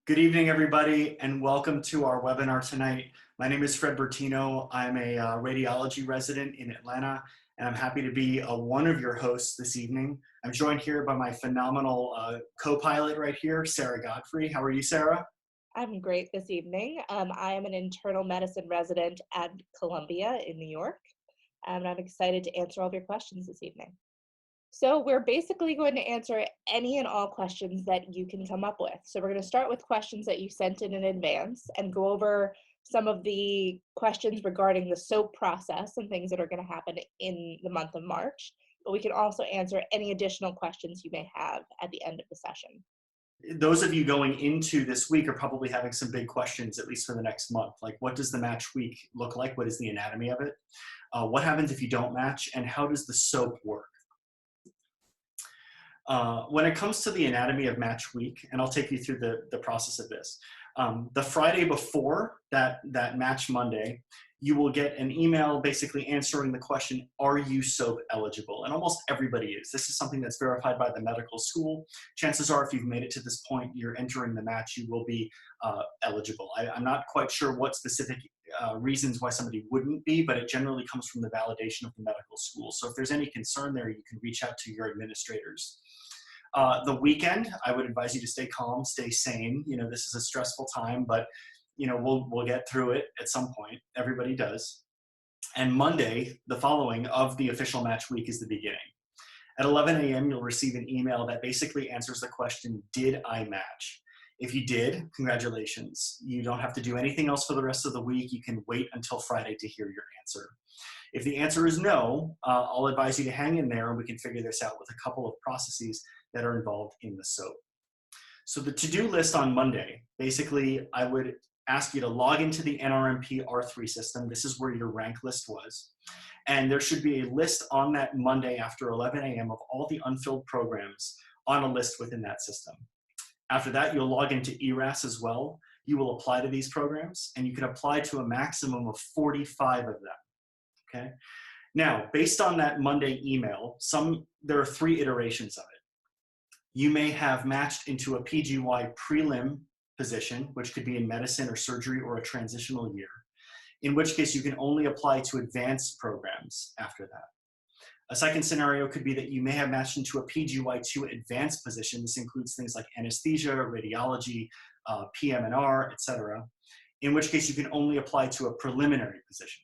Good evening, everybody, and welcome to our webinar tonight. My name is Fred Bertino. I'm a radiology resident in Atlanta, and I'm happy to be one of your hosts this evening. I'm joined here by my phenomenal co-pilot right here, Sarah Godfrey. How are you, Sarah? I'm great this evening. I am an internal medicine resident at Columbia in New York, and I'm excited to answer all of your questions this evening. So we're basically going to answer any and all questions that you can come up with. So we're going to start with questions that you sent in advance and go over some of the questions regarding the SOAP process and things that are going to happen in the month of March. But we can also answer any additional questions you may have at the end of the session. Those of you going into this week are probably having some big questions, at least for the next month. Like, what does the match week look like? What is the anatomy of it? What happens if you don't match? And how does the SOAP work? When it comes to the anatomy of match week, and I'll take you through the process of this, the Friday before that match Monday, you will get an email basically answering the question, are you SOAP eligible? And almost everybody is. This is something that's verified by the medical school. Chances are if you've made it to this point, you're entering the match, you will be eligible. I'm not quite sure what specific reasons why somebody wouldn't be, but it generally comes from the validation of the medical school. So if there's any concern there, you can reach out to your administrators. The weekend, I would advise you to stay calm, stay sane. You know, this is a stressful time, but you know, we'll get through it at some point. Everybody does. And Monday, the following of the official match week, is the beginning. At 11 a.m., you'll receive an email that basically answers the question, did I match? If you did, congratulations. You don't have to do anything else for the rest of the week. You can wait until Friday to hear your answer. If the answer is no, I'll advise you to hang in there and we can figure this out with a couple of processes that are involved in the SOAP. So the to-do list on Monday, basically, I would ask you to log into the NRMP R3 system. This is where your rank list was. And there should be a list on that Monday after 11 a.m. of all the unfilled programs on a list within that system. After that, you'll log into ERAS as well. You will apply to these programs, and you can apply to a maximum of 45 of them, okay? Now, based on that Monday email, there are 3 iterations of it. You may have matched into a PGY prelim position, which could be in medicine or surgery or a transitional year, in which case you can only apply to advanced programs after that. A second scenario could be that you may have matched into a PGY2 advanced position. This includes things like anesthesia, radiology, PM&R, etc., in which case you can only apply to a preliminary position.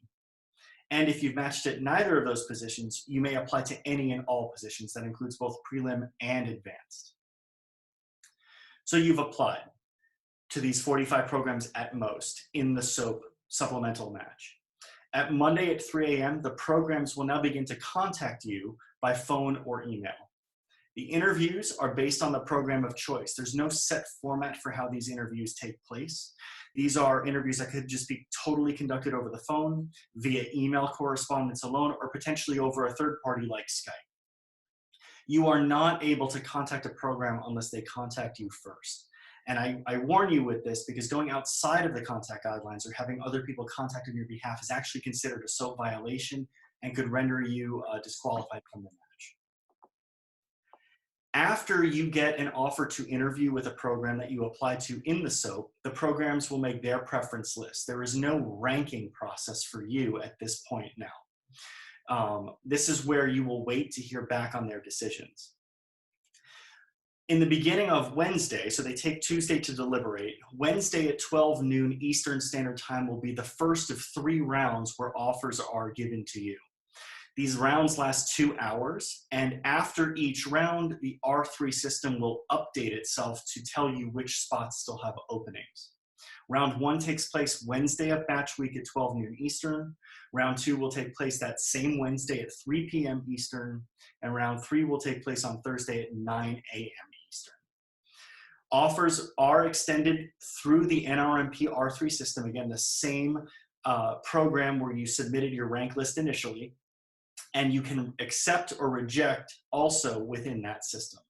And if you've matched at neither of those positions, you may apply to any and all positions. That includes both prelim and advanced. So you've applied to these 45 programs at most in the SOAP supplemental match. At Monday at 3 a.m., the programs will now begin to contact you by phone or email. The interviews are based on the program of choice. There's no set format for how these interviews take place. These are interviews that could just be totally conducted over the phone, via email correspondence alone, or potentially over a third party like Skype. You are not able to contact a program unless they contact you first. And I warn you with this because going outside of the contact guidelines or having other people contact on your behalf is actually considered a SOAP violation and could render you disqualified from the match. After you get an offer to interview with a program that you apply to in the SOAP, the programs will make their preference list. There is no ranking process for you at this point now. This is where you will wait to hear back on their decisions. In the beginning of Wednesday, so they take Tuesday to deliberate, Wednesday at 12 noon Eastern Standard Time will be the first of 3 rounds where offers are given to you. These rounds last 2 hours, and after each round, the R3 system will update itself to tell you which spots still have openings. Round 1 takes place Wednesday of match week at 12 noon Eastern. Round 2 will take place that same Wednesday at 3 p.m. Eastern, and round 3 will take place on Thursday at 9 a.m. Eastern. Offers are extended through the NRMP R3 system, again, the same program where you submitted your rank list initially, and you can accept or reject also within that system.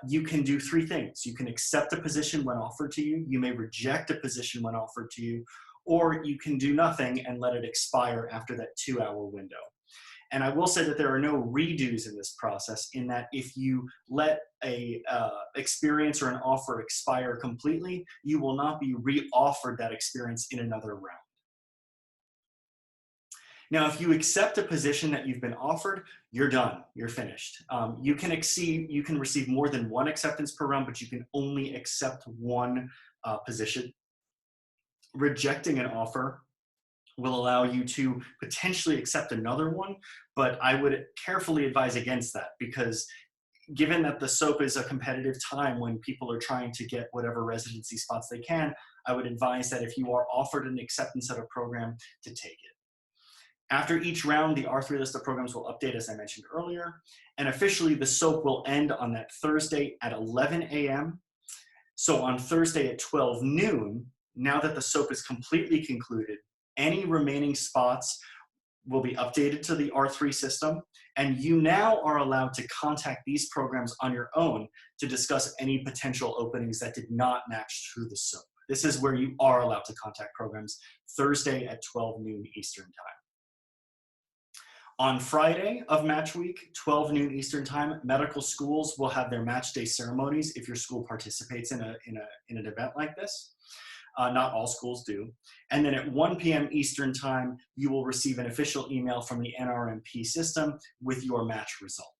You can do 3 things. You can accept a position when offered to you, you may reject a position when offered to you, or you can do nothing and let it expire after that 2-hour window. And I will say that there are no redos in this process, in that if you let a experience or an offer expire completely, you will not be re-offered that experience in another round. Now, if you accept a position that you've been offered, you're done, you're finished. You can receive more than one acceptance per round, but you can only accept one position. Rejecting an offer will allow you to potentially accept another one, but I would carefully advise against that, because given that the SOAP is a competitive time when people are trying to get whatever residency spots they can, I would advise that if you are offered an acceptance at a program, to take it. After each round, the R3 list of programs will update, as I mentioned earlier, and officially the SOAP will end on that Thursday at 11 a.m. So on Thursday at 12 noon, now that the SOAP is completely concluded, any remaining spots will be updated to the R3 system, and you now are allowed to contact these programs on your own to discuss any potential openings that did not match through the SOAP. This is where you are allowed to contact programs, Thursday at 12 noon Eastern Time. On Friday of match week, 12 noon Eastern Time, medical schools will have their match day ceremonies if your school participates in an event like this. Not all schools do. And then at 1 p.m. Eastern Time, you will receive an official email from the NRMP system with your match result.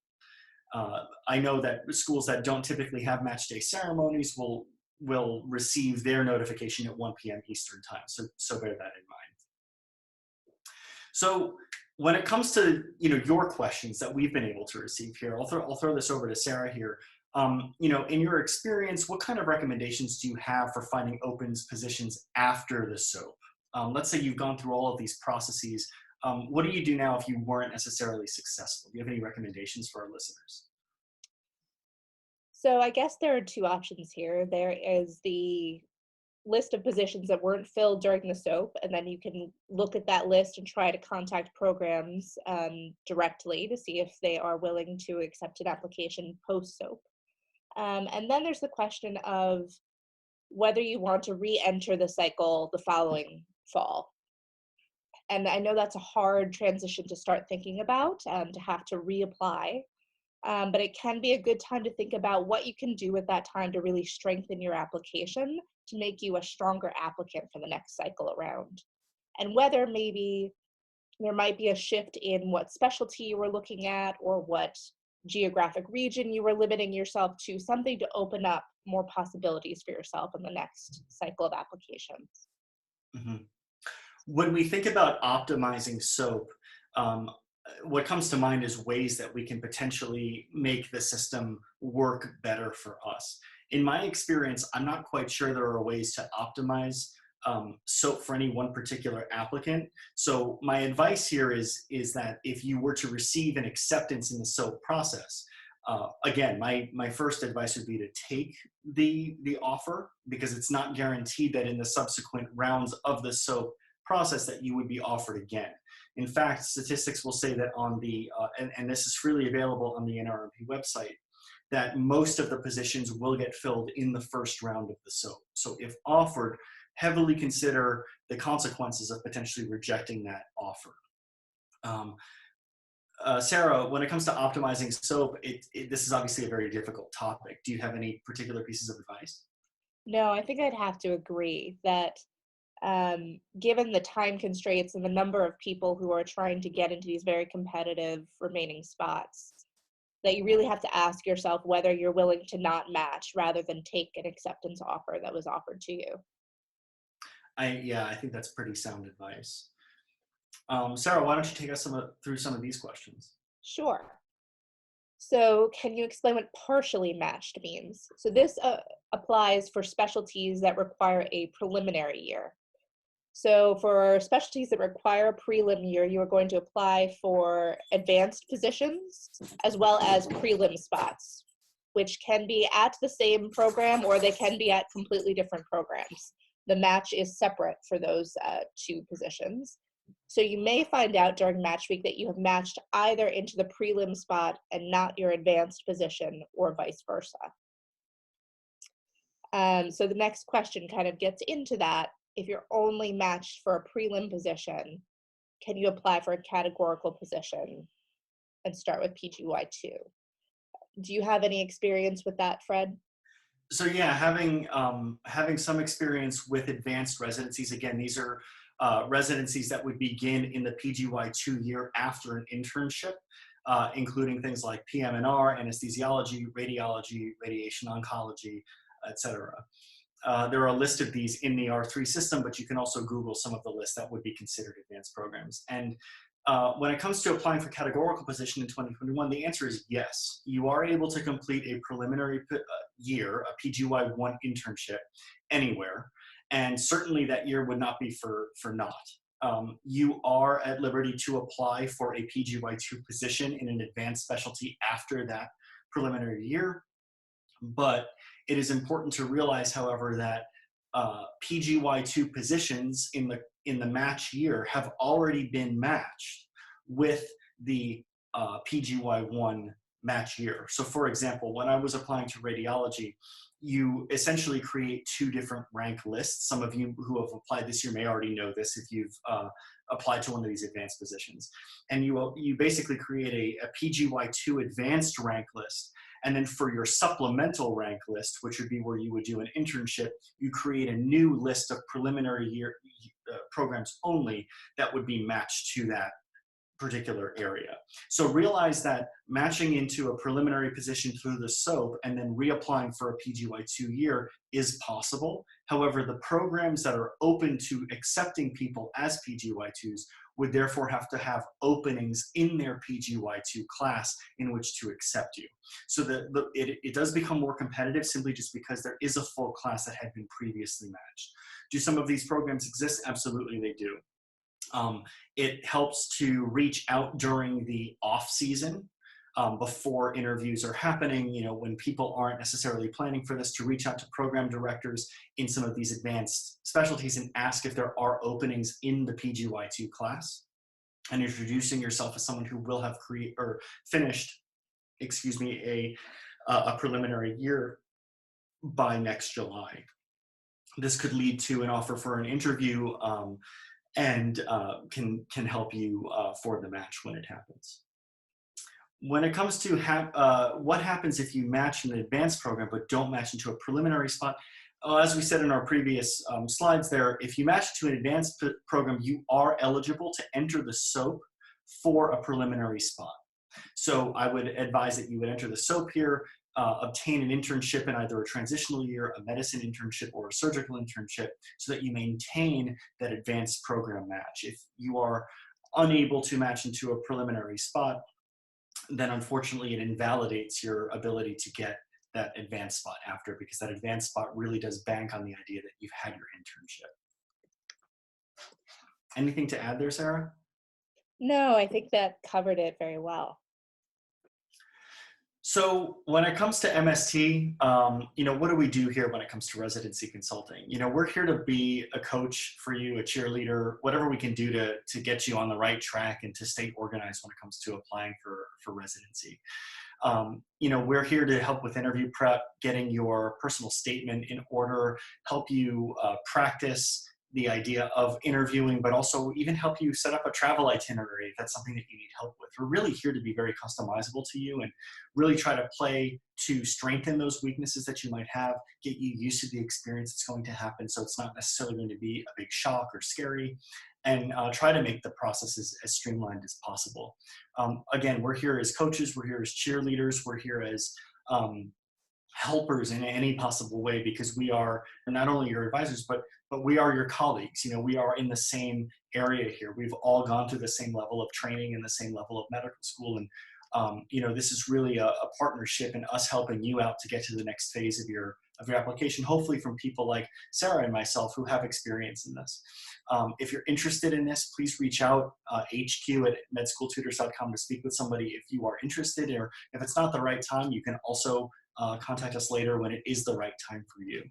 I know that schools that don't typically have match day ceremonies will receive their notification at 1 p.m. Eastern Time, so bear that in mind. So when it comes to your questions that we've been able to receive here, I'll throw this over to Sarah here. In your experience, what kind of recommendations do you have for finding open positions after the SOAP? Let's say you've gone through all of these processes. What do you do now if you weren't necessarily successful? Do you have any recommendations for our listeners? So I guess there are two options here. There is the list of positions that weren't filled during the SOAP, and then you can look at that list and try to contact programs directly to see if they are willing to accept an application post-SOAP. And then there's the question of whether you want to re-enter the cycle the following fall. And I know that's a hard transition to start thinking about, to have to reapply. But it can be a good time to think about what you can do at that time to really strengthen your application to make you a stronger applicant for the next cycle around. And whether maybe there might be a shift in what specialty you were looking at or what geographic region you were limiting yourself to, something to open up more possibilities for yourself in the next cycle of applications. Mm-hmm. When we think about optimizing SOAP, what comes to mind is ways that we can potentially make the system work better for us. In my experience, I'm not quite sure there are ways to optimize SOAP for any one particular applicant. So my advice here is that if you were to receive an acceptance in the SOAP process, again, my first advice would be to take the offer, because it's not guaranteed that in the subsequent rounds of the SOAP process that you would be offered again. In fact, statistics will say that on the, and this is freely available on the NRMP website, that most of the positions will get filled in the first round of the SOAP. So if offered, heavily consider the consequences of potentially rejecting that offer. Sarah, when it comes to optimizing SOAP, this is obviously a very difficult topic. Do you have any particular pieces of advice? No, I think I'd have to agree that given the time constraints and the number of people who are trying to get into these very competitive remaining spots, that you really have to ask yourself whether you're willing to not match rather than take an acceptance offer that was offered to you. I think that's pretty sound advice. Sarah, why don't you take us through some of these questions? Sure. So can you explain what partially matched means? So this applies for specialties that require a preliminary year. So for specialties that require a prelim year, you are going to apply for advanced positions as well as prelim spots, which can be at the same program or they can be at completely different programs. The match is separate for those two positions. So you may find out during match week that you have matched either into the prelim spot and not your advanced position, or vice versa. So the next question kind of gets into that. If you're only matched for a prelim position, can you apply for a categorical position and start with PGY2. Do you have any experience with that, Fred? So yeah, having some experience with advanced residencies. Again, these are residencies that would begin in the PGY2 year after an internship, including things like PM&R, anesthesiology, radiology, radiation oncology, etc. There are a list of these in the R3 system, but you can also Google some of the lists that would be considered advanced programs. And when it comes to applying for categorical position in 2021, the answer is yes. You are able to complete a preliminary year, a PGY1 internship, anywhere. And certainly that year would not be for naught. You are at liberty to apply for a PGY2 position in an advanced specialty after that preliminary year. But it is important to realize, however, that PGY2 positions in the match year have already been matched with the PGY1 match year. So for example, when I was applying to radiology, you essentially create two different rank lists. Some of you who have applied this year may already know this if you've applied to one of these advanced positions. And you basically create a PGY2 advanced rank list. And then for your supplemental rank list, which would be where you would do an internship, you create a new list of preliminary year programs only that would be matched to that particular area. So realize that matching into a preliminary position through the SOAP and then reapplying for a PGY2 year is possible. However, the programs that are open to accepting people as PGY2s would therefore have to have openings in their PGY2 class in which to accept you. So it does become more competitive simply just because there is a full class that had been previously matched. Do some of these programs exist? Absolutely they do. It helps to reach out during the off season before interviews are happening, when people aren't necessarily planning for this, to reach out to program directors in some of these advanced specialties and ask if there are openings in the PGY2 class, and introducing yourself as someone who will have finished, a preliminary year by next July. This could lead to an offer for an interview and can help you for the match when it happens. When it comes to what happens if you match in an advanced program but don't match into a preliminary spot, as we said in our previous slides there, if you match to an advanced program, you are eligible to enter the SOAP for a preliminary spot. So I would advise that you would enter the SOAP here, obtain an internship in either a transitional year, a medicine internship, or a surgical internship, so that you maintain that advanced program match. If you are unable to match into a preliminary spot, then unfortunately it invalidates your ability to get that advanced spot after, because that advanced spot really does bank on the idea that you've had your internship. Anything to add there, Sarah? No, I think that covered it very well. So when it comes to MST, what do we do here when it comes to residency consulting? We're here to be a coach for you, a cheerleader, whatever we can do to get you on the right track and to stay organized when it comes to applying for residency. We're here to help with interview prep, getting your personal statement in order, help you practice the idea of interviewing, but also even help you set up a travel itinerary if that's something that you need help with. We're really here to be very customizable to you and really try to play to strengthen those weaknesses that you might have, get you used to the experience that's going to happen so it's not necessarily going to be a big shock or scary, and try to make the process as streamlined as possible. Again, we're here as coaches, we're here as cheerleaders, we're here as helpers in any possible way, because we are not only your advisors, but we are your colleagues. We are in the same area here. We've all gone through the same level of training and the same level of medical school. And, this is really a partnership and us helping you out to get to the next phase of your application, hopefully from people like Sarah and myself who have experience in this. If you're interested in this, please reach out, hq@medschooltutors.com, to speak with somebody if you are interested, or if it's not the right time, you can also contact us later when it is the right time for you.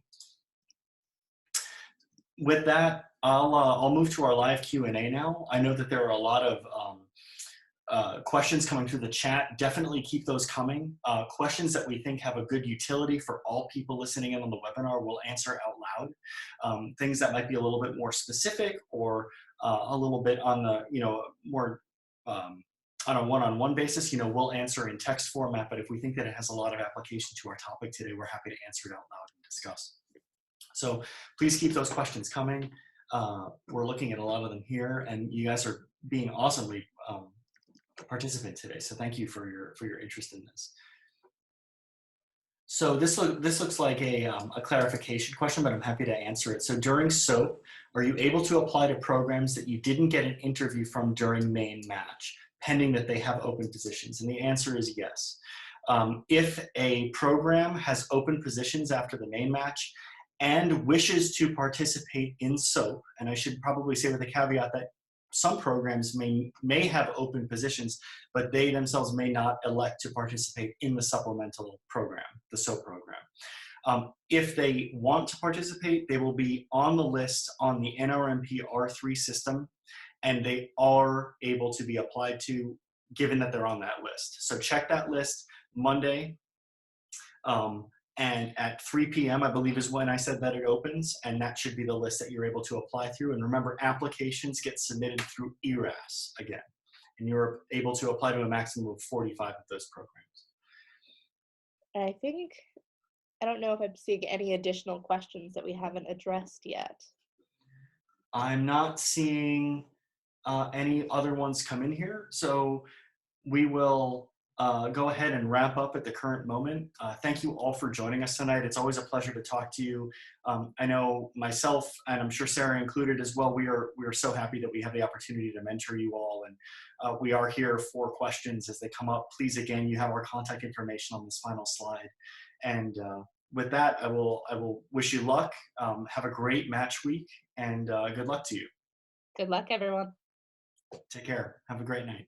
With that, I'll move to our live Q&A now. I know that there are a lot of questions coming through the chat. Definitely keep those coming. Questions that we think have a good utility for all people listening in on the webinar, we'll answer out loud. Things that might be a little bit more specific or a little bit on the more on a one-on-one basis, we'll answer in text format, but if we think that it has a lot of application to our topic today, we're happy to answer it out loud and discuss. So please keep those questions coming. We're looking at a lot of them here, and you guys are being awesomely participant today. So thank you for your interest in this. So this looks like a clarification question, but I'm happy to answer it. So during SOAP, are you able to apply to programs that you didn't get an interview from during main match, pending that they have open positions? And the answer is yes. If a program has open positions after the main match and wishes to participate in SOAP, and I should probably say with a caveat that some programs may have open positions, but they themselves may not elect to participate in the supplemental program, the SOAP program. If they want to participate, they will be on the list on the NRMP R3 system, and they are able to be applied to, given that they're on that list. So check that list Monday, and at 3 p.m., I believe is when I said that it opens, and that should be the list that you're able to apply through. And remember, applications get submitted through ERAS again, and you're able to apply to a maximum of 45 of those programs. I don't know if I'm seeing any additional questions that we haven't addressed yet. I'm not seeing any other ones come in here, so we will go ahead and wrap up at the current moment. Thank you all for joining us tonight. It's always a pleasure to talk to you. I know myself, and I'm sure Sarah included as well, we are so happy that we have the opportunity to mentor you all, and we are here for questions as they come up. Please, again, you have our contact information on this final slide. And with that, I will wish you luck. Have a great match week, and good luck to you. Good luck, everyone. Take care. Have a great night.